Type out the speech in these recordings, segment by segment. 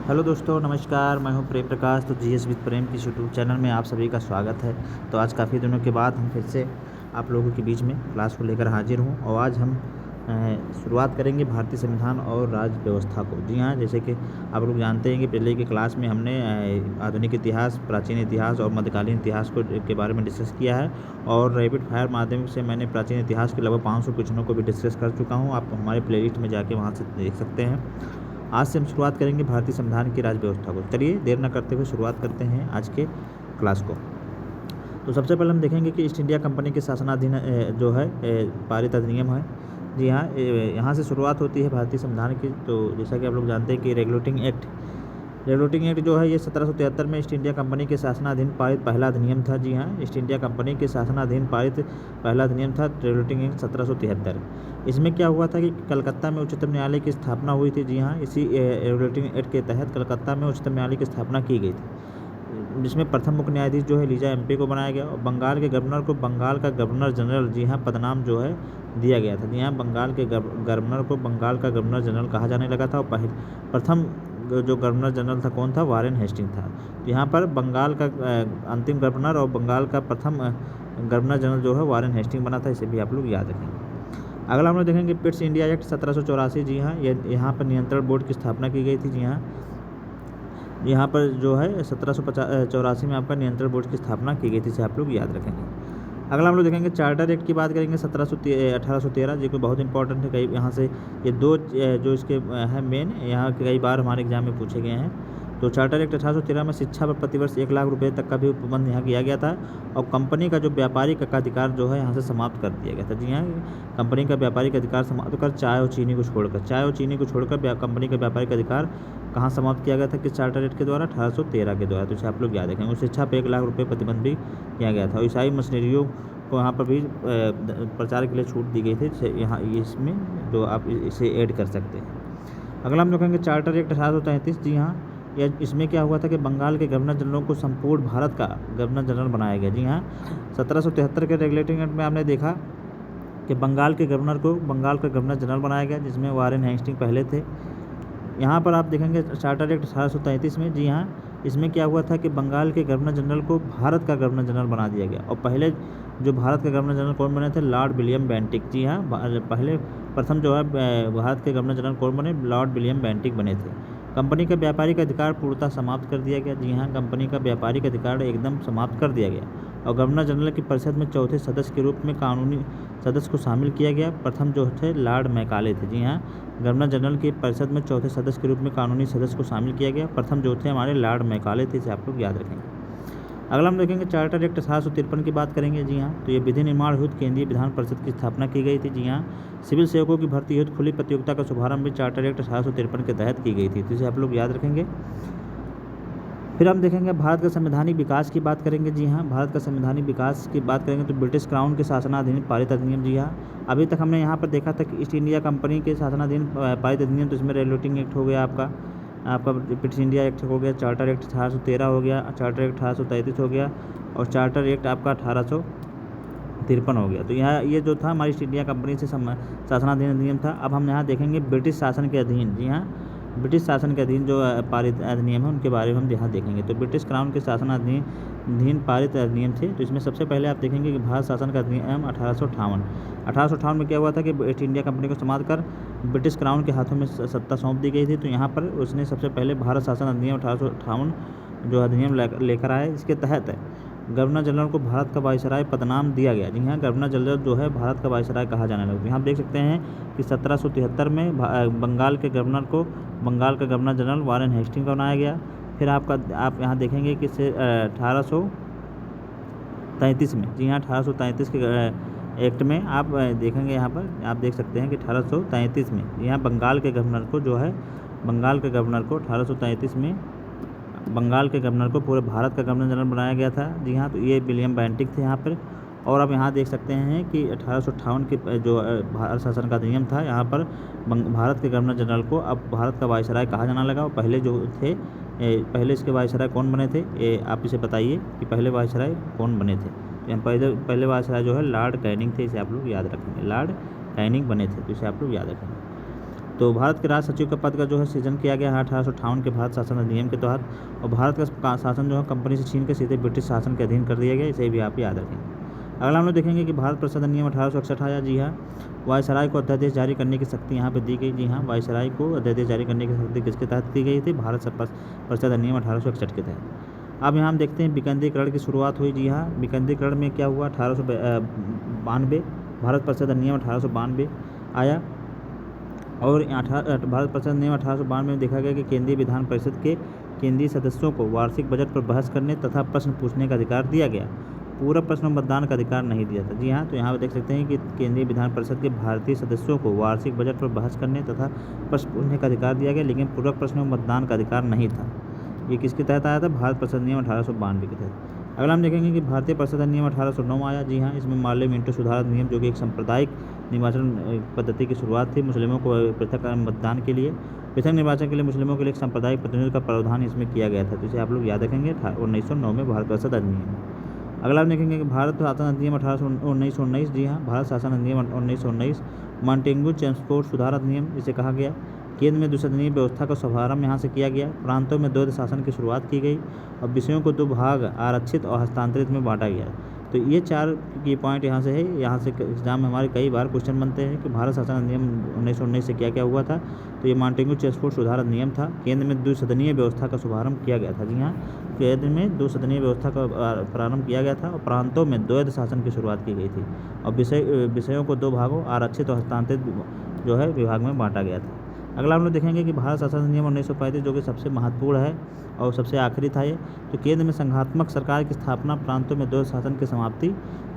Hello दोस्तों, नमस्कार। मैं हूं प्रेम प्रकाश। तो जीएस विद प्रेम की यूट्यूब चैनल में आप सभी का स्वागत है। तो आज काफ़ी दिनों के बाद हम फिर से आप लोगों के बीच में क्लास को लेकर हाजिर हूं और आज हम शुरुआत करेंगे भारतीय संविधान और राज्य व्यवस्था को। जी हाँ, जैसे कि आप लोग जानते हैं कि पहले की क्लास में हमने आधुनिक इतिहास, प्राचीन इतिहास और मध्यकालीन इतिहास के बारे में डिस्कस किया है और रैपिड फायर माध्यम से मैंने प्राचीन इतिहास के लगभग 500 क्वेश्चनों को भी डिस्कस कर चुका हूँ। आप हमारे प्लेलिस्ट में जाके वहाँ से देख सकते हैं। आज से हम शुरुआत करेंगे भारतीय संविधान की राज्य व्यवस्था को। चलिए देर न करते हुए शुरुआत करते हैं आज के क्लास को। तो सबसे पहले हम देखेंगे कि ईस्ट इंडिया कंपनी के शासनाधीन जो है पारित अधिनियम है। जी हाँ, यहाँ से शुरुआत होती है भारतीय संविधान की। तो जैसा कि आप लोग जानते हैं कि रेगुलेटिंग एक्ट जो है ये 1773 में ईस्ट इंडिया कंपनी के शासनाधीन पारित पहला अधिनियम था। जी हाँ, ईस्ट इंडिया कंपनी के शासनाधीन पारित पहला अधिनियम था रेगुलेटिंग एक्ट 1773। इसमें क्या हुआ था कि कलकत्ता में उच्चतम न्यायालय की स्थापना हुई थी। जी हाँ, इसी रेगुलेटिंग एक्ट के तहत कलकत्ता में उच्चतम न्यायालय की स्थापना की गई थी, जिसमें प्रथम मुख्य न्यायाधीश जो है लीजा एमपी को बनाया गया और बंगाल के गवर्नर को बंगाल का गवर्नर जनरल, जी हाँ, पदनाम जो है दिया गया था। जी हाँ, बंगाल के गवर्नर को बंगाल का गवर्नर जनरल कहा जाने लगा था और प्रथम जो गवर्नर जनरल था कौन था? वारेन हेस्टिंग था। तो यहाँ पर बंगाल का अंतिम गवर्नर और बंगाल का प्रथम गवर्नर जनरल जो है वारेन हेस्टिंग बना था। इसे भी आप लोग याद रखेंगे। अगला हम लोग देखेंगे पिट्स इंडिया एक्ट 1784। जी हाँ, यहाँ पर नियंत्रण बोर्ड की स्थापना की गई थी। जी हाँ, यहाँ पर जो है 1784 में आपका नियंत्रण बोर्ड की स्थापना की गई थी। इसे आप लोग याद रखेंगे। अगला हम लोग देखेंगे चार्टर एक्ट की बात करेंगे 1813, जो कि बहुत इंपॉर्टेंट है। कई यहाँ से ये दो जो इसके है मेन, यहाँ कई बार हमारे एग्जाम में पूछे गए हैं। तो चार्टर एक्ट 1813 में शिक्षा पर प्रतिवर्ष 1 लाख रुपए तक का भी उपबंध यहाँ किया गया था और कंपनी का जो व्यापारिक अधिकार जो है यहाँ से समाप्त कर दिया गया था। जी हाँ, कंपनी का व्यापारिक अधिकार समाप्त कर चाय और चीनी को छोड़कर कंपनी का व्यापारिक अधिकार कहाँ समाप्त किया गया था? किस चार्टर एक्ट के द्वारा? 1813 के द्वारा। तो इसे आप लोग याद रखेंगे। शिक्षा पर 1 लाख रुपये प्रतिबंध भी किया गया था और ईसाई मशीनरियों को यहाँ पर भी प्रचार के लिए छूट दी गई थी। यहाँ इसमें जो आप इसे ऐड कर सकते हैं। अगला हम लोग कहेंगे चार्टर एक्ट 1833। जी हाँ, यह इसमें क्या हुआ था कि बंगाल के गवर्नर जनरल को संपूर्ण भारत का गवर्नर जनरल बनाया गया। जी हाँ, 1773 के रेगुलेटिंग एक्ट में आपने देखा कि बंगाल के गवर्नर को बंगाल का गवर्नर जनरल बनाया गया, जिसमें वारेन हेस्टिंग पहले थे। यहाँ पर आप देखेंगे चार्टर एक्ट 1833 में। जी हाँ, इसमें क्या हुआ था कि बंगाल के गवर्नर जनरल को भारत का गवर्नर जनरल बना दिया गया और पहले जो भारत के गवर्नर जनरल कौन बने थे? Lord William Bentinck. जी हाँ, प्रथम जो है भारत के गवर्नर जनरल कौन बने? लॉर्ड विलियम बेंटिक बने थे। कंपनी का व्यापारिक अधिकार पूर्णतः समाप्त कर दिया गया। जी हाँ, कंपनी का व्यापारिक अधिकार एकदम समाप्त कर दिया गया और गवर्नर जनरल की परिषद में चौथे सदस्य के रूप में कानूनी सदस्य को शामिल किया गया। प्रथम जो थे लॉर्ड मैकाले थे। जी हाँ, गवर्नर जनरल की परिषद में चौथे सदस्य के रूप में कानूनी सदस्य को शामिल किया गया। प्रथम जो थे हमारे लॉर्ड मैकाले थे। इसे आप लोग याद रखेंगे। अगला हम देखेंगे चार्टर एक्ट 1853 की बात करेंगे। जी हाँ, तो ये विधि निर्माण हेतु केंद्रीय विधान परिषद की स्थापना की गई थी। जी हाँ, सिविल सेवकों की भर्ती हेतु खुली प्रतियोगिता का शुभारंभ भी चार्टर एक्ट 1853 के तहत की गई थी। तो इसे आप लोग याद रखेंगे। फिर हम देखेंगे भारत का संवैधानिक विकास की बात करेंगे। जी हाँ, भारत का संवैधानिक विकास की बात करेंगे तो ब्रिटिश क्राउन के शासनाधीन पारित अधिनियम। जी हाँ, अभी तक हमने यहाँ पर देखा था कि ईस्ट इंडिया कंपनी के शासनाधीन पारित अधिनियम, तो इसमें रेगुलेटिंग एक्ट हो गया आपका ब्रिटिश इंडिया एक्ट हो गया, चार्टर एक्ट 1813 हो गया, चार्टर एक्ट 1833 हो गया और चार्टर एक्ट आपका 1853 हो गया। तो यहाँ ये जो था हमारी ईस्ट इंडिया कंपनी से शासनाधीन अधिनियम था। अब हम यहाँ देखेंगे ब्रिटिश शासन के अधीन। जी हाँ, ब्रिटिश शासन के अधीन जो पारित अधिनियम है उनके बारे में हम यहाँ देखेंगे। तो ब्रिटिश क्राउन के शासनाधीन पारित अधिनियम थे। तो इसमें सबसे पहले आप देखेंगे कि भारत शासन का अधिनियम 1858 में क्या हुआ था कि ईस्ट इंडिया कंपनी को समाप्त कर ब्रिटिश क्राउन के हाथों में सत्ता सौंप दी गई थी। तो यहाँ पर उसने सबसे पहले भारत शासन अधिनियम 1858 जो अधिनियम लेकर आया। इसके तहत गवर्नर जनरल को भारत का वायसराय पदनाम दिया गया। जी हाँ, गवर्नर जनरल जो है भारत का वायसराय कहा जाने लगा। यहाँ देख सकते हैं कि 1773 में बंगाल के गवर्नर को बंगाल का गवर्नर जनरल वारेन हेस्टिंग का बनाया गया। फिर आप यहाँ देखेंगे कि 1833 में। जी हाँ, 1833 के एक्ट में आप देखेंगे, यहाँ पर आप देख सकते हैं कि 1833 में यहाँ बंगाल के गवर्नर को 1833 में बंगाल के गवर्नर को पूरे भारत का गवर्नर जनरल बनाया गया था। जी हाँ, तो ये विलियम बेंटिक थे यहाँ पर। और आप यहाँ देख सकते हैं कि 1858 के जो भारत शासन का अधिनियम था, यहाँ पर भारत के गवर्नर जनरल को अब भारत का वायसराय कहा जाना लगा। और पहले जो थे पहले इसके वायसराय कौन बने थे? आप इसे बताइए कि पहले वायसराय कौन बने थे? पहले वायसराय जो है लॉर्ड कैनिंग थे। इसे आप लोग याद रखेंगे, लॉर्ड कैनिंग बने थे। तो इसे आप लोग याद रखेंगे। तो भारत के राज सचिव का पद का जो है सृजन किया गया है 1858 के भारत शासन अधिनियम के तहत। और भारत का शासन जो है कंपनी से छीन के सीधे ब्रिटिश शासन के अधीन कर दिया गया, इसे भी आप याद रखेंगे। अगला हम लोग देखेंगे कि भारत परिषद अधिनियम 1861 आया। जी हाँ, वायसराय को अध्यादेश जारी करने की शक्ति यहाँ पे दी गई। जी हाँ, वायसराय को अध्यादेश जारी करने की शक्ति किसके तहत दी गई थी? भारत परिषद अधिनियम 1861 के तहत। अब यहाँ हम देखते हैं विकेंद्रीकरण की शुरुआत हुई। जी हाँ, विकेंद्रीकरण में क्या हुआ? 1892 भारत परिषद अधिनियम 1892 आया। और भारत परिषद अधिनियम 1892 में देखा गया कि केंद्रीय विधान परिषद के केंद्रीय सदस्यों को वार्षिक बजट पर बहस करने तथा प्रश्न पूछने का अधिकार दिया गया। पूरा प्रश्न मतदान का अधिकार नहीं दिया था। जी हाँ, तो यहाँ पर देख सकते हैं कि केंद्रीय विधान परिषद के भारतीय सदस्यों को वार्षिक बजट पर बहस करने तथा प्रश्न पूछने का अधिकार दिया गया, लेकिन पूरक प्रश्न में मतदान का अधिकार नहीं था। ये किसके तहत आया था? भारत परिषद अधिनियम 1892 के तहत। अगला हम देखेंगे कि भारतीय परिषद अधिनियम 1809 आया। जी हाँ, इसमें मार्ले मिंटो सुधार अधिनियम, जो कि एक सांप्रदायिक निर्वाचन पद्धति की शुरुआत थी मुस्लिमों को पृथक मतदान के लिए, पृथक निर्वाचन के लिए मुस्लिमों के लिए एक सांप्रदायिक प्रतिनिधित्व का प्रावधान इसमें किया गया था। तो इसे आप लोग याद रखेंगे 1909 में भारत परिषद अधिनियम। अगला हम देखेंगे कि भारत शासन अधिनियम 1919। जी हाँ, भारत शासन अधिनियम 1919 मॉन्टेग्यू चेम्सफोर्ड सुधार अधिनियम जिसे कहा गया। केंद्र में द्विसदनीय व्यवस्था का शुभारंभ यहाँ से किया गया। प्रांतों में द्वैध शासन की शुरुआत की गई और विषयों को 2 भाग आरक्षित और हस्तांतरित में बांटा गया। तो ये 4 की पॉइंट यहाँ से है। यहाँ से एग्जाम में हमारे कई बार क्वेश्चन बनते हैं कि भारत शासन अधिनियम 1919 से क्या क्या हुआ था। तो ये मॉन्टेग्यू चेम्सफोर्ड सुधार अधिनियम था। केंद्र में द्विसदनीय व्यवस्था का शुभारंभ किया गया था। जी हाँ, केंद्र में 2 सदनीय व्यवस्था का प्रारंभ किया गया था और प्रांतों में द्वैध शासन की शुरुआत की गई थी और विषयों को 2 भागों आरक्षित और हस्तांतरित जो है विभाग में बांटा गया था। अगला हम लोग देखेंगे कि भारत शासन अधिनियम 1935 जो कि सबसे महत्वपूर्ण है और सबसे आखिरी था ये। तो केंद्र में संघात्मक सरकार की स्थापना, प्रांतों में द्वैध शासन की समाप्ति,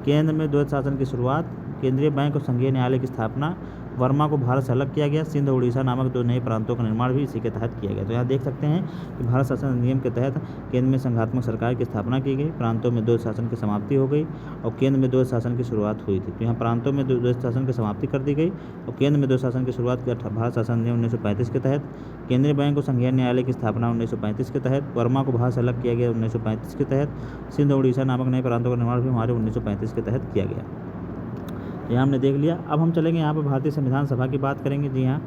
केंद्र में द्वैध शासन की शुरुआत, केंद्रीय बैंक और संघीय न्यायालय की स्थापना, वर्मा को भारत से अलग किया गया, सिंध और उड़ीसा नामक 2 नए प्रांतों का निर्माण भी इसी के तहत किया गया। तो यहाँ देख सकते हैं कि भारत शासन अधिनियम के तहत केंद्र में संघात्मक सरकार की स्थापना की गई, प्रांतों में द्वैध शासन की समाप्ति हो गई और केंद्र में द्वैध शासन की शुरुआत हुई थी। तो यहाँ प्रांतों में द्वैध शासन की समाप्ति कर दी गई और केंद्र में द्वैध शासन की शुरुआत की भारत शासन अधिनियम 1935 के तहत। केंद्रीय बैंक और संघीय न्यायालय की स्थापना 1935 के तहत, वर्मा को भारत से अलग किया गया 1935 के तहत, सिंध और उड़ीसा नामक नए प्रांतों का निर्माण भी हमारे 1935 के तहत किया गया। यह हमने देख लिया। अब हम चलेंगे यहाँ पर भारतीय संविधान सभा की बात करेंगे। जी हाँ,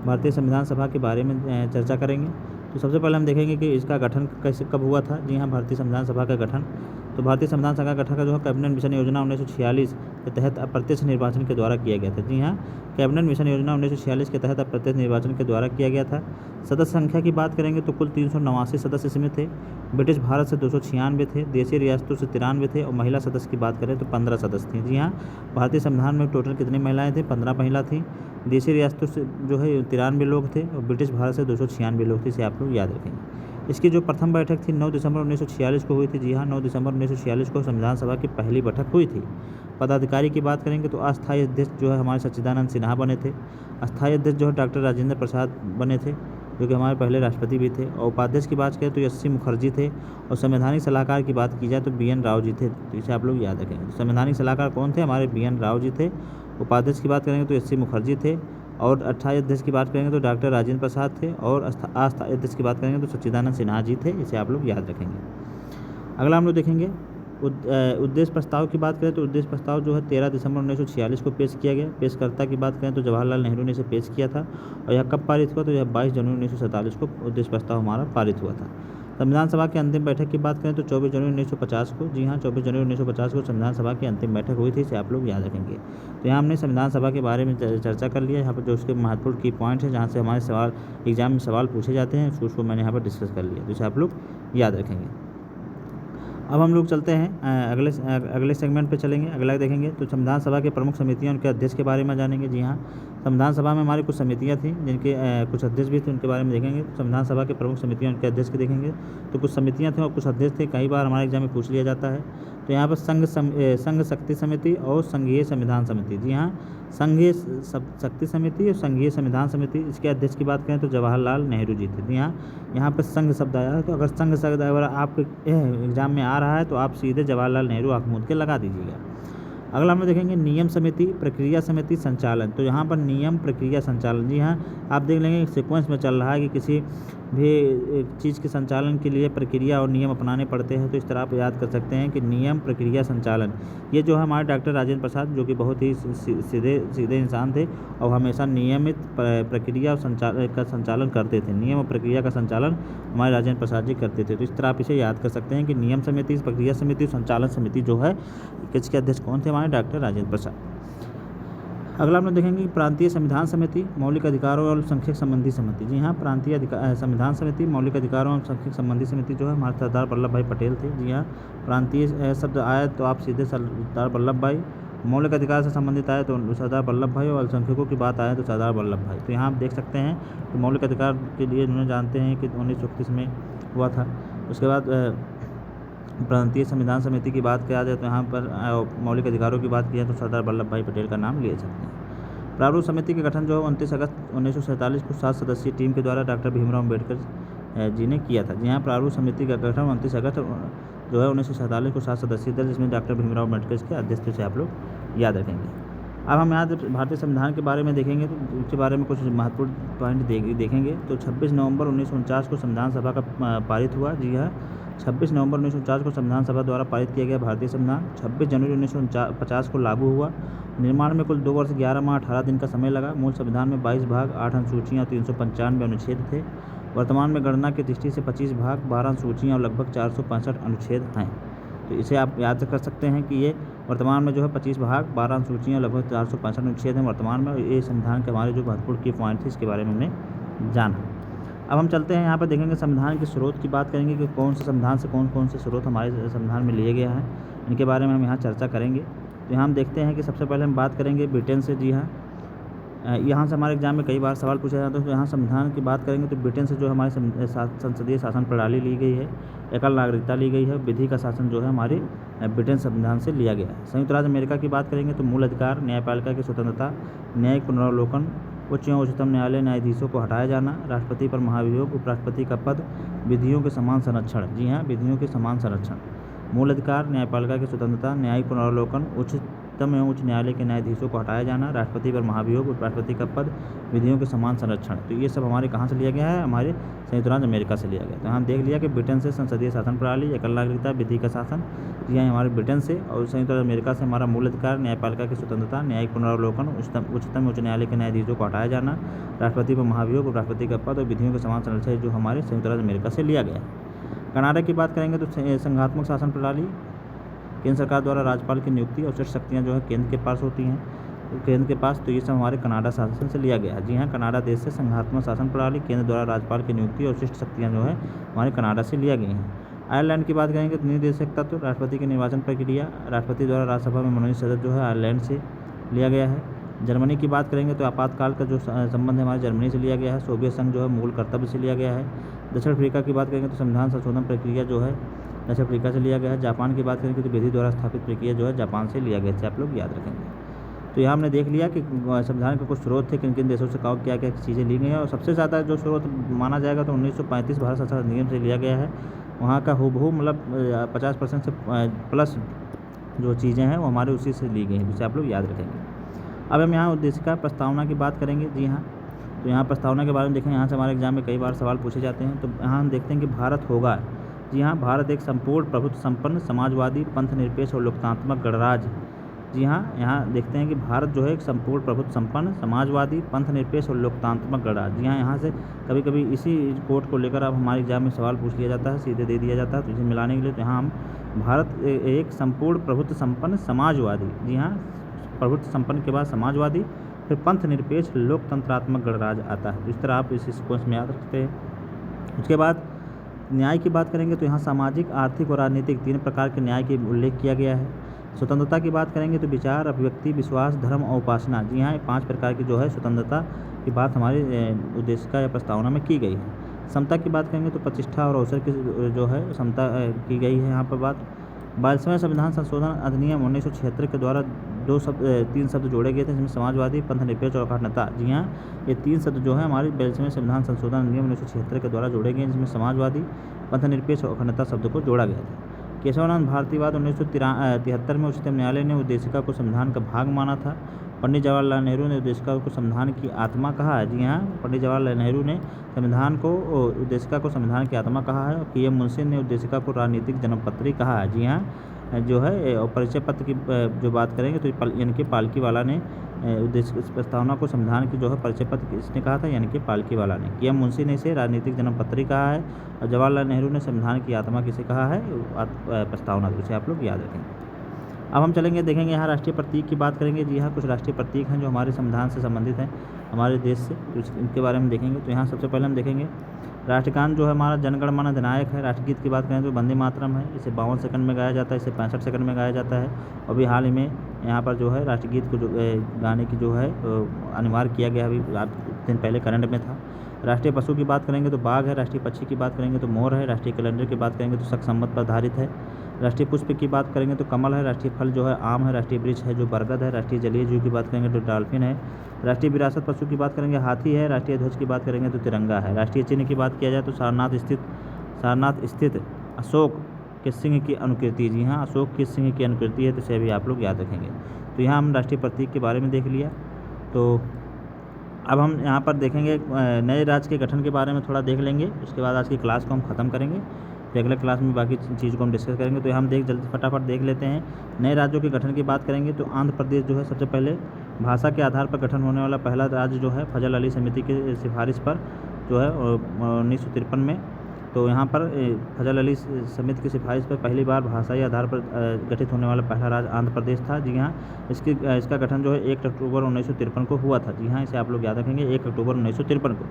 भारतीय संविधान सभा के बारे में चर्चा करेंगे। तो सबसे पहले हम देखेंगे कि इसका गठन कैसे कब हुआ था। जी हाँ, भारतीय संविधान सभा का गठन, तो भारतीय संविधान सभा का गठन का जो है कैबिनेट मिशन योजना 1946 के तहत अप्रत्यक्ष निर्वाचन के द्वारा किया गया था। जी हाँ, कैबिनेट मिशन योजना 1946 के तहत अप्रत्यक्ष निर्वाचन के द्वारा किया गया था। सदस्य संख्या की बात करेंगे तो कुल 389 सदस्य इसमें थे। ब्रिटिश भारत से 296 थे, देशी रियासतों से 93 थे और महिला सदस्य की बात करें तो 15 सदस्य थी। जी हाँ, भारतीय संविधान में टोटल कितनी महिलाएं थी? 15 महिला थी। देशी रियासतों से जो है 93 लोग थे और ब्रिटिश भारत से 296 लोग थे। इसे आप लोग याद रखेंगे। इसकी जो प्रथम बैठक थी 9 दिसंबर 1946 को हुई थी। जी हाँ, 9 दिसंबर 1946 को संविधान सभा की पहली बैठक हुई थी। पदाधिकारी की बात करेंगे तो अस्थायी अध्यक्ष जो है हमारे सच्चिदानंद सिन्हा बने थे। अस्थायी अध्यक्ष जो है डॉक्टर राजेंद्र प्रसाद बने थे, जो कि हमारे पहले राष्ट्रपति भी थे। और उपाध्यक्ष की बात करें तो एस.सी. मुखर्जी थे और संवैधानिक सलाहकार की बात की जाए तो बी.एन. राव जी थे। तो इसे आप लोग याद रखेंगे। संवैधानिक सलाहकार कौन थे? हमारे बी.एन. राव जी थे। उपाध्यक्ष की बात करेंगे तो एस.सी. मुखर्जी थे और अस्थायी अध्यक्ष की बात करेंगे तो डॉक्टर राजेंद्र प्रसाद थे और अस्थायी अध्यक्ष की बात करेंगे तो सच्चिदानंद सिन्हा जी थे। इसे आप लोग याद रखेंगे। अगला हम लोग देखेंगे उद्देश्य प्रस्ताव की बात करें तो उद्देश्य प्रस्ताव जो है 13 दिसंबर 1946 को पेश किया गया। पेशकर्ता की बात करें तो जवाहरलाल नेहरू ने इसे पेश किया था और यह कब पारित हुआ? तो यह 22 जनवरी 1947 को उद्देश्य प्रस्ताव हमारा पारित हुआ था। संविधान सभा की अंतिम बैठक की बात करें तो 24 जनवरी 1950 को, जी हाँ 24 जनवरी 1950 को संविधान सभा की अंतिम बैठक हुई थी। इसे आप लोग याद रखेंगे। तो यहाँ हमने संविधान सभा के बारे में चर्चा कर लिया। यहाँ पर जो उसके महत्वपूर्ण की पॉइंट है जहाँ से हमारे सवाल एग्जाम में सवाल पूछे जाते हैं उसको मैंने यहाँ पर डिस्कस कर लिया। तो इसे आप लोग याद रखेंगे। अब हम लोग चलते हैं अगले सेगमेंट पे चलेंगे। अगला देखेंगे तो संविधान सभा के प्रमुख समितियां उनके अध्यक्ष के बारे में जानेंगे। जी हाँ, संविधान सभा में हमारी कुछ समितियां थी जिनके कुछ अध्यक्ष भी थे, उनके बारे में देखेंगे। संविधान सभा के प्रमुख समितियां उनके अध्यक्ष के देखेंगे। तो कुछ समितियां थी और कुछ अध्यक्ष थे, कई बार हमारे एग्जाम में पूछ लिया जाता है। तो यहाँ पर संघ शक्ति समिति और संघीय संविधान समिति। जी हाँ, संघीय शक्ति समिति और संघीय संविधान समिति, इसके अध्यक्ष की बात करें तो जवाहरलाल नेहरू जी थे। जी हाँ, यहाँ पर संघ शब्द आया है तो अगर संघ शब्द अगर आपके एग्जाम में आ रहा है तो आप सीधे जवाहरलाल नेहरू आँख मूंद के लगा दीजिएगा। अगला हम देखेंगे नियम समिति, प्रक्रिया समिति, संचालन। तो यहाँ पर नियम, प्रक्रिया, संचालन। जी हाँ, आप देख लेंगे सीक्वेंस में चल रहा है कि किसी भी एक चीज़ के संचालन के लिए प्रक्रिया और नियम अपनाने पड़ते हैं। तो इस तरह आप याद कर सकते हैं कि नियम, प्रक्रिया, संचालन, ये जो है हमारे डॉक्टर राजेंद्र प्रसाद, जो कि बहुत ही सीधे इंसान थे और हमेशा नियमित प्रक्रिया और संचालन करते थे। नियम और प्रक्रिया का संचालन हमारे राजेंद्र प्रसाद जी करते थे। तो इस तरह आप इसे याद कर सकते हैं कि नियम समिति, प्रक्रिया समिति, संचालन समिति जो है इसके अध्यक्ष कौन थे? हमारे डॉक्टर राजेंद्र प्रसाद। अगला हम लोग देखेंगे कि प्रांतीय संविधान समिति, मौलिक अधिकारों और संख्यक संबंधी समिति। जी हाँ, प्रांतीय संविधान समिति, मौलिक अधिकारों और संख्यक संबंधी समिति जो है हमारे सरदार वल्लभ भाई पटेल थे। जी हाँ, प्रांतीय शब्द आया तो आप सीधे सरदार वल्लभ भाई, मौलिक अधिकार से संबंधित आए तो सरदार वल्लभ भाई, और अल्पसंख्यकों की बात आए तो सरदार वल्लभ भाई। तो यहाँ आप देख सकते हैं कि मौलिक अधिकार के लिए उन्होंने जानते हैं कि 1931 में हुआ था। उसके बाद प्रांतीय संविधान समिति की बात किया जाए तो यहाँ पर मौलिक अधिकारों की बात की जाए तो सरदार वल्लभ भाई पटेल का नाम ले सकते हैं। प्रारूप समिति का गठन जो है 29 अगस्त 1947 को 7 सदस्यीय टीम के द्वारा डॉक्टर भीमराव अम्बेडकर जी ने किया था। जी हाँ, प्रारूप समिति का गठन 29 अगस्त जो है 1947 को 7 सदस्यीय दल, जिसमें डॉक्टर भीमराव अम्बेडकर के अध्यक्ष से आप लोग याद रखेंगे। अब हम यहाँ भारतीय संविधान के बारे में देखेंगे तो इसके बारे में कुछ महत्वपूर्ण पॉइंट देखेंगे। तो 26 नवंबर 1949 को संविधान सभा का पारित हुआ। जी हाँ, 26 नवंबर 1949 को संविधान सभा द्वारा पारित किया गया भारतीय संविधान। 26 जनवरी 1950 को लागू हुआ। निर्माण में कुल 2 वर्ष 11 माह 18 दिन का समय लगा। मूल संविधान में 22 भाग, 8 अनुसूचियाँ, 395 अनुच्छेद थे। वर्तमान में गणना की दृष्टि से 25 भाग, 12 अनुसूचियाँ और लगभग 465 अनुच्छेद हैं। तो इसे आप याद कर सकते हैं कि ये वर्तमान में जो है 25 भाग, 12 अनुसूचियाँ, लगभग 465 अनुच्छेद हैं वर्तमान में। ये संविधान के हमारे जो महत्वपूर्ण की पॉइंट थे इसके बारे में हमने जाना। अब हम चलते हैं यहाँ पर देखेंगे संविधान के स्रोत की बात करेंगे कि कौन से संविधान से कौन कौन से स्रोत हमारे संविधान में लिए गया है, इनके बारे में हम यहाँ चर्चा करेंगे। तो यहाँ हम देखते हैं कि सबसे पहले हम बात करेंगे ब्रिटेन से। जी हाँ, यहाँ से हमारे एग्जाम में कई बार सवाल पूछा जाता है। तो यहाँ संविधान की बात करेंगे तो ब्रिटेन से जो हमारी संसदीय शासन प्रणाली ली गई है, एकल नागरिकता ली गई है, विधि का शासन जो है हमारे ब्रिटेन संविधान से लिया गया है। संयुक्त राज्य अमेरिका की बात करेंगे तो मूल अधिकार, न्यायपालिका की स्वतंत्रता, न्यायिक पुनरावलोकन, उच्च एवं उच्चतम न्यायालय न्यायाधीशों को हटाया जाना, राष्ट्रपति पर महाभियोग, उपराष्ट्रपति का पद, विधियों के समान संरक्षण। जी हाँ, विधियों के समान संरक्षण, मूल अधिकार, न्यायपालिका की स्वतंत्रता, न्यायिक पुनरावलोकन, उच्चतम एवं उच्च न्यायालय के न्यायाधीशों को हटाया जाना, राष्ट्रपति पर महाभियोग, उपराष्ट्रपति का पद, विधियों के समान संरक्षण। तो ये सब हमारे कहाँ से लिया गया है? हमारे संयुक्त राज्य अमेरिका से लिया गया। तो हम देख लिया कि ब्रिटेन से संसदीय शासन प्रणाली, एकल नागरिकता, विधि का शासन, ये हमारे ब्रिटेन से, और संयुक्त राज्य अमेरिका से हमारा मूल अधिकार, न्यायपालिका की स्वतंत्रता, न्यायिक पुनरावलोकन, उच्चतम उच्च न्यायालय के न्यायाधीशों को हटाया जाना, राष्ट्रपति पर महाभियोग, उपराष्ट्रपति का पद और विधियों के समान संरक्षण, जो हमारे संयुक्त राज्य अमेरिका से लिया गया है। कनाडा की बात करेंगे तो संघात्मक शासन प्रणाली, केंद्र सरकार द्वारा राज्यपाल की नियुक्ति और शिष्ट शक्तियाँ जो है केंद्र के पास होती हैं, केंद्र के पास। तो ये सब हमारे कनाडा शासन से लिया गया है। जी हाँ, कनाडा देश से संघात्मक शासन प्रणाली, केंद्र द्वारा राज्यपाल की नियुक्ति और शिष्ट शक्तियाँ जो है हमारे कनाडा से लिया गई हैं। आयरलैंड की बात करेंगे तो निदेशक तत्व, राष्ट्रपति की निर्वाचन प्रक्रिया, राष्ट्रपति द्वारा राज्यसभा में मनोनीत सदस्य जो है आयरलैंड से लिया गया है। जर्मनी की बात करेंगे तो आपातकाल का जो संबंध है हमारे जर्मनी से लिया गया है। सोवियत संघ जो है मूल कर्तव्य से लिया गया है। दक्षिण अफ्रीका की बात करेंगे तो संविधान संशोधन प्रक्रिया जो है दक्षिण अफ्रीका से लिया गया है। जापान की बात करेंगे तो विधि द्वारा स्थापित प्रक्रिया जो है जापान से लिया गया है। इसे आप लोग याद रखेंगे। तो यहाँ हमने देख लिया कि संविधान के कुछ स्रोत थे, किन किन देशों से क्या क्या चीज़ें ली गई हैं, और सबसे ज़्यादा जो स्रोत माना जाएगा तो 1935 भारत संविधान अधिनियम से लिया गया है। वहाँ का हूबहू मतलब 50% से प्लस जो चीज़ें हैं वो हमारे उसी से ली गई हैं, जिसे आप लोग याद रखेंगे। अब हम यहाँ उद्देशिका प्रस्तावना की बात करेंगे। जी हाँ, तो यहाँ प्रस्तावना के बारे में देखें, यहाँ से हमारे एग्जाम में कई बार सवाल पूछे जाते हैं। तो यहाँ हम देखते हैं कि भारत होगा। जी हाँ, भारत एक संपूर्ण प्रभुत्व संपन्न समाजवादी पंथ निरपेक्ष और लोकतांत्रिक गणराज्य। जी हाँ, यहाँ देखते हैं कि भारत जो है एक संपूर्ण प्रभुत्व संपन्न समाजवादी पंथ निरपेक्ष और लोकतांत्रिक गणराज्य। जी हाँ, यहाँ से कभी कभी इसी कोट को लेकर अब हमारे एग्जाम में सवाल पूछ लिया जाता है, सीधे दे दिया जाता है। तो इसे मिलाने के लिए तो यहाँ हम भारत एक संपूर्ण प्रभुत्व संपन्न समाजवादी, जी हाँ, प्रभुत्व संपन्न के बाद समाजवादी, फिर पंथ निरपेक्ष लोकतंत्रात्मक गणराज्य आता है। इस तरह आप इस सीक्वेंस में याद रखते हैं। उसके बाद न्याय की बात करेंगे तो यहाँ सामाजिक, आर्थिक और राजनीतिक 3 प्रकार के न्याय के उल्लेख किया गया है। स्वतंत्रता की बात करेंगे तो विचार, अभिव्यक्ति, विश्वास, धर्म और उपासना। जी हाँ, 5 प्रकार की जो है स्वतंत्रता की बात हमारी उद्देशिका या प्रस्तावना में की गई है। समता की बात करेंगे तो प्रतिष्ठा और अवसर की जो है समता की गई है यहाँ पर बात। 22वें संविधान संशोधन अधिनियम 1976 के द्वारा 3 शब्द जोड़े गए थे, जिसमें समाजवादी, पंथ निरपेक्ष और अखंडता। जी हाँ, ये 3 शब्द जो है हमारे 22वें संविधान संशोधन अधिनियम 1976 के द्वारा जोड़े गए, जिसमें समाजवादी, पंथ निरपेक्ष और अखंडता शब्द को जोड़ा गया था। केशवानंद भारतीवाद 1973 में उच्चतम न्यायालय ने उद्देशिका को संविधान का भाग माना था पंडित जवाहरलाल नेहरू ने उद्देशिका को संविधान की आत्मा कहा है। जी हाँ, पंडित जवाहरलाल नेहरू ने संविधान को उद्देशिका को संविधान की आत्मा कहा है। और पीएम मुंशी ने उद्देशिका को राजनीतिक जन्मपत्री कहा है। जी हाँ, जो है और परिचय पत्र की जो बात करेंगे तो यानी कि पालकीवाला ने उद्देश्य इस प्रस्तावना को संविधान की जो है परिचय पत्र किसने कहा था, यानी कि पालकीवाला ने। पीएम मुंशी ने इसे राजनीतिक जन्मपत्री कहा है। और जवाहरलाल नेहरू ने संविधान की आत्मा किसे कहा है, प्रस्तावना, तो इसे आप लोग याद रखेंगे। अब हम चलेंगे, देखेंगे यहाँ राष्ट्रीय प्रतीक की बात करेंगे। जी हाँ, कुछ राष्ट्रीय प्रतीक हैं जो हमारे संविधान से संबंधित हैं, हमारे देश से, तो इनके बारे में देखेंगे। तो यहाँ सबसे पहले हम देखेंगे राष्ट्रगान जो है हमारा जनगण मन अधिनायक है। राष्ट्रगीत की बात करें तो वंदे मातरम है। इसे 52 सेकंड में गाया जाता है, इसे 65 सेकंड में गाया जाता है। और अभी हाल ही में यहाँ पर जो है राष्ट्रगीत को जो गाने की जो है अनिवार्य किया गया, अभी कुछ दिन पहले करंट में था। राष्ट्रीय पशु की बात करेंगे तो बाघ है। राष्ट्रीय पक्षी की बात करेंगे तो मोर है। राष्ट्रीय कैलेंडर की बात करेंगे तो शक संवत पर आधारित है। राष्ट्रीय पुष्प की बात करेंगे तो कमल है। राष्ट्रीय फल जो है आम है। राष्ट्रीय वृक्ष है जो बरगद है। राष्ट्रीय जलीय जीव की बात करेंगे तो डॉल्फिन है। राष्ट्रीय विरासत पशु की बात करेंगे हाथी है। राष्ट्रीय ध्वज की बात करेंगे तो तिरंगा है। राष्ट्रीय चिन्ह की बात किया जाए तो सारनाथ स्थित अशोक के सिंह की अनुकृति। जी हाँ, अशोक के सिंह की अनुकृति है, तो इसे भी आप लोग याद रखेंगे। तो यहाँ हम राष्ट्रीय प्रतीक के बारे में देख लिया। तो अब हम यहाँ पर देखेंगे नए राज्य के गठन के बारे में थोड़ा देख लेंगे। उसके बाद आज की क्लास को हम ख़त्म करेंगे, फिर अगले क्लास में बाकी चीज़ को हम डिस्कस करेंगे। तो हम जल्दी फटाफट देख लेते हैं। नए राज्यों के गठन की बात करेंगे तो आंध्र प्रदेश जो है सबसे पहले भाषा के आधार पर गठन होने वाला पहला राज्य जो है फजल अली समिति की सिफारिश पर जो है 1953 में। तो यहाँ पर फजल अली समिति की सिफारिश पर पहली बार भाषाई आधार पर गठित होने वाला पहला राज्य आंध्र प्रदेश था। जी हाँ, इसका गठन जो है 1 अक्टूबर 1953 को हुआ था। जी हाँ, इसे आप लोग याद रखेंगे, 1 अक्टूबर 1953 को।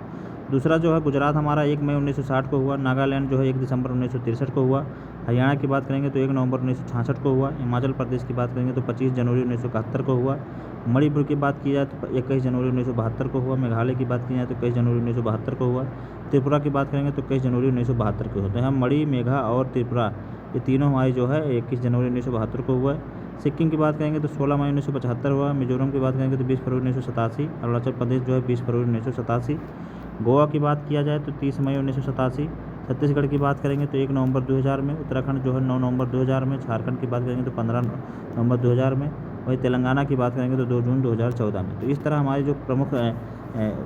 दूसरा जो है गुजरात हमारा 1 मई 1960 को हुआ। नागालैंड जो है 1 दिसंबर 1963 को हुआ। हरियाणा की बात करेंगे तो 1 नवंबर 1966 को हुआ। हिमाचल प्रदेश की बात करेंगे तो 25 जनवरी 1971 को हुआ। मणिपुर की बात की जाए तो 21 जनवरी 1972 को हुआ। मेघालय की बात की जाए तो 21 जनवरी 1972 को हुआ। त्रिपुरा की बात करेंगे तो 21 जनवरी 1972 को होता है। हम मणि, मेघा और त्रिपुरा ये तीनों हमारी जो है 21 जनवरी 1972 को हुआ। सिक्किम की बात करेंगे तो 16 मई 1975 हुआ। मिजोरम की बात करेंगे तो 20 फरवरी 1987। अरुणाचल प्रदेश जो है 20 फरवरी 1987। गोवा की बात किया जाए तो 30 मई 1987। छत्तीसगढ़ की बात करेंगे तो 1 नवंबर 2000 में। उत्तराखंड जो है 9 नवंबर 2000 में। झारखंड की बात करेंगे तो 15 नवंबर 2000 में। वही तेलंगाना की बात करेंगे तो 2 जून 2014 में। तो इस तरह हमारे जो प्रमुख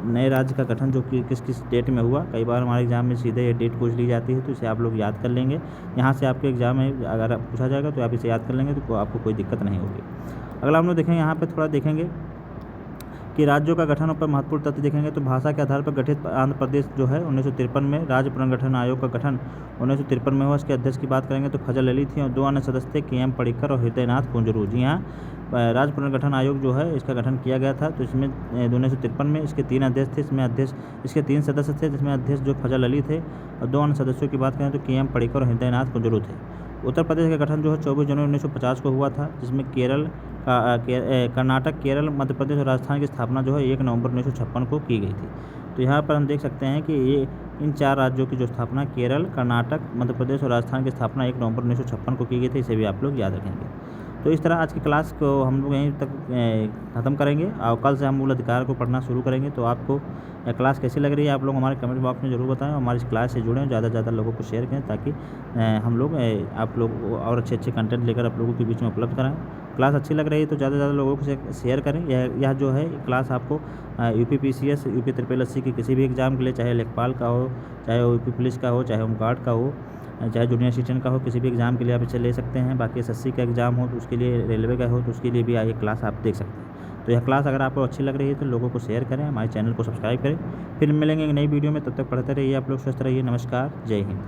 नए राज्य का गठन जो कि किस किस डेट में हुआ, कई बार हमारे एग्जाम में सीधे ये डेट पूछ ली जाती है, तो इसे आप लोग याद कर लेंगे। यहाँ से आपके एग्जाम में अगर पूछा जाएगा तो आप इसे याद कर लेंगे तो आपको कोई दिक्कत नहीं होगी। अगला हम लोग देखेंगे, यहाँ पर थोड़ा देखेंगे कि राज्यों का गठन पर महत्वपूर्ण तथ्य देखेंगे। तो भाषा के आधार पर गठित आंध्र प्रदेश जो है 1953 में राज्य पुनर्गठन आयोग का गठन 1953 में हुआ। इसके अध्यक्ष की बात करेंगे तो फजल अली थी और 2 अन्य सदस्य थे, KM पडिक्कर और हृदयनाथ कुंजरू। जी हाँ, राज्य पुनर्गठन आयोग जो है इसका गठन किया गया था। तो इसमें 1953 में इसके 3 अध्यक्ष थे। इसके 3 सदस्य थे, जिसमें अध्यक्ष जो फजल अली थे और 2 अन्य सदस्यों की बात करें तो KM पडिक्कर और हृदयनाथ कुंजरू थे। उत्तर प्रदेश का गठन जो है 24 जनवरी 1950 को हुआ था, जिसमें कर्नाटक, केरल, मध्य प्रदेश और राजस्थान की स्थापना जो है 1 नवंबर 1956 को की गई थी। तो यहाँ पर हम देख सकते हैं कि ये इन 4 राज्यों की जो स्थापना केरल, कर्नाटक, मध्य प्रदेश और राजस्थान की स्थापना 1 नवंबर 1956 को की गई थी। इसे भी आप लोग याद रखेंगे। तो इस तरह आज की क्लास को हम लोग यहीं तक ख़त्म करेंगे और कल से हम मूल अधिकार को पढ़ना शुरू करेंगे। तो आपको क्लास कैसी लग रही है आप लोग हमारे कमेंट बॉक्स में ज़रूर बताएं। हमारी इस क्लास से जुड़ें, ज़्यादा से ज़्यादा लोगों को शेयर करें ताकि हम लोग आप लोग और अच्छे कंटेंट लेकर आप लोगों के बीच में उपलब्ध कराएं। क्लास अच्छी लग रही है तो ज़्यादा से ज़्यादा लोगों को शेयर करें। यह जो है क्लास आपको UPPCS, UP SSSC की किसी भी एग्ज़ाम के लिए, चाहे लेखपाल का हो, चाहे UP पुलिस का हो, चाहे होमगार्ड का हो, चाहे जूनियर असिस्टेंट का हो, किसी भी एग्ज़ाम के लिए आप इसे ले सकते हैं। बाकी SSC का एग्ज़ाम हो तो उसके लिए, रेलवे का हो तो उसके लिए भी ये क्लास आप देख सकते हैं। तो यह क्लास अगर आपको अच्छी लग रही है तो लोगों को शेयर करें, हमारे चैनल को सब्सक्राइब करें। फिर मिलेंगे एक नई वीडियो में, तब तक पढ़ते रहिए आप लोग, स्वस्थ रहिए। नमस्कार, जय हिंद।